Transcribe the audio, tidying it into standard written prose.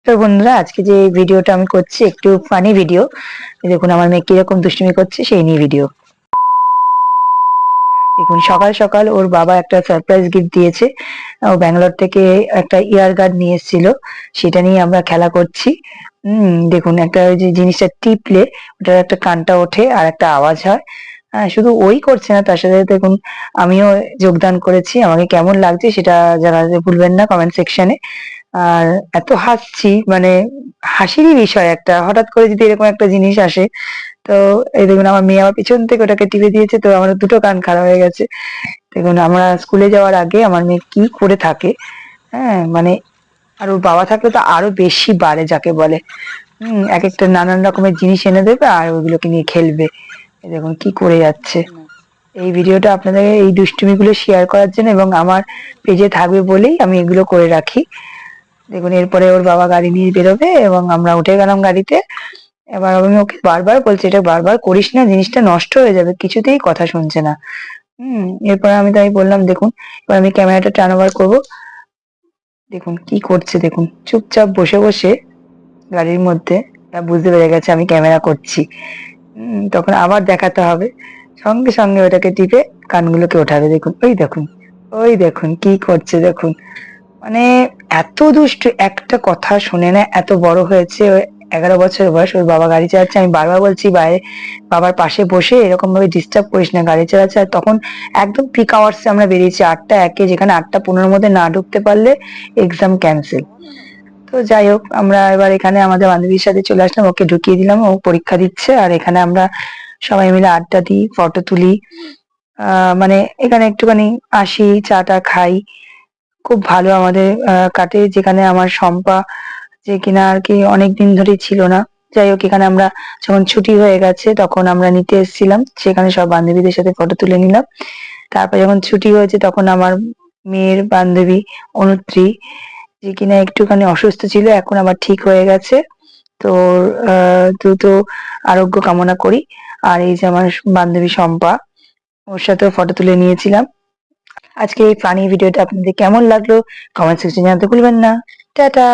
তো বন্ধুরা, আজকে যে ভিডিওটা আমি করছি একটু ফানি ভিডিও। দেখুন আমার মেয়ে কিরকম দুষ্টুমি করছে সেই নিয়ে ভিডিও। দেখুন সকাল সকাল ওর বাবা একটা সারপ্রাইজ গিফট দিয়েছে। ও ব্যাঙ্গালোর থেকে একটা ইয়ার গার্ড নিয়ে এসেছিল, সেটা নিয়ে আমরা খেলা করছি। দেখুন একটা ওই যে জিনিসটা টিপলে ওটার একটা কানটা ওঠে আর একটা আওয়াজ হয়। হ্যাঁ, শুধু ওই করছে না, তার সাথে দেখুন আমিও যোগদান করেছি। আমাকে কেমন লাগছে সেটা জানাতে ভুলবেন না কমেন্ট সেকশনে। আর এত হাসছি, মানে হাসিরই বিষয় একটা, হঠাৎ করে যদি এরকম একটা জিনিস আসে। তো এই দেখুন আমার মেয়ে আমার পিছন থেকে ওটাকে টিপে দিয়েছে, তো আমার দুটো কান খারাপ হয়ে গেছে। দেখুন আমরা স্কুলে যাওয়ার আগে আমার মেয়ে কি করে থাকে। হ্যাঁ মানে, আর ওর বাবা থাকলে তো আরো বেশি বাড়ে যাকে বলে। এক একটা নানান রকমের জিনিস এনে দেবে আর ওইগুলোকে নিয়ে খেলবে। এই দেখুন কি করে যাচ্ছে। এই ভিডিওটা আপনাদের এই দুষ্টুমিগুলো শেয়ার করার জন্য এবং আমার পেজে থাকবে বলেই আমি এগুলো করে রাখি। দেখুন এরপরে ওর বাবা গাড়ি নিয়ে বেরোবে এবং আমরা উঠে গেলাম গাড়িতে। এবার আমি ওকে বারবার বলছি এটা বারবার করিস না, জিনিসটা নষ্ট হয়ে যাবে, কিছুতেই কথা শুনছে না। এরপরে আমি তাই বললাম দেখুন, এবার আমি ক্যামেরাটা টার্ন ওভার করবো। দেখুন কি করছে, দেখুন চুপচাপ বসে বসে গাড়ির মধ্যে বুঝতে পেরে গেছে আমি ক্যামেরা করছি। তখন আবার দেখাতে হবে, সঙ্গে সঙ্গে ওটাকে টিপে কানগুলোকে ওঠাবে। দেখুন ওই দেখুন, ওই দেখুন কি করছে দেখুন। মানে এত দুষ্টু, একটা কথা শোনে না। এত বড় হয়েছে, 11 বছর বয়স, ওর বাবা গাড়ি চালাচ্ছে। আমি বারবার বলছি বাইরে বাবার পাশে বসে এরকম ভাবে ডিস্টার্ব করিস না, গাড়ি চালাচ্ছে। আর তখন একদম পিক আওয়ার্সে আমরা বেরিয়েছি 8টা 1-এ, যেখানে 8টা 15-এর মধ্যে না ঢুকতে পারলে এক্সাম ক্যান্সেল। তো যাই হোক, আমরা এবার এখানে আমাদের বান্ধবীর সাথে চলে আসলাম, ওকে ঢুকিয়ে দিলাম, ও পরীক্ষা দিচ্ছে। আর এখানে আমরা সবাই মিলে আড্ডা দিই, ফটো তুলি। মানে এখানে একটুখানি আসি, চা টা খাই। খুব ভালো আমাদের কাটে। যেখানে আমার শম্পা, যে কিনা আর কি অনেকদিন ধরেই ছিল না। যাই হোক, এখানে আমরা যখন ছুটি হয়ে গেছে তখন আমরা নিতে এসেছিলাম, সেখানে সব বান্ধবীদের সাথে ফটো তুলে নিলাম। তারপর যখন ছুটি হয়েছে তখন আমার মেয়ের বান্ধবী অনুত্রী, যে কিনা একটুখানি অসুস্থ ছিল, এখন আবার ঠিক হয়ে গেছে। তো দ্রুত আরোগ্য কামনা করি। আর এই যে আমার বান্ধবী শম্পা, ওর সাথেও ফটো তুলে নিয়েছিলাম। আজকে এই ফানি ভিডিওটা আপনাদের কেমন লাগলো কমেন্ট সেকশনে জানাতে ভুলবেন না। টাটা।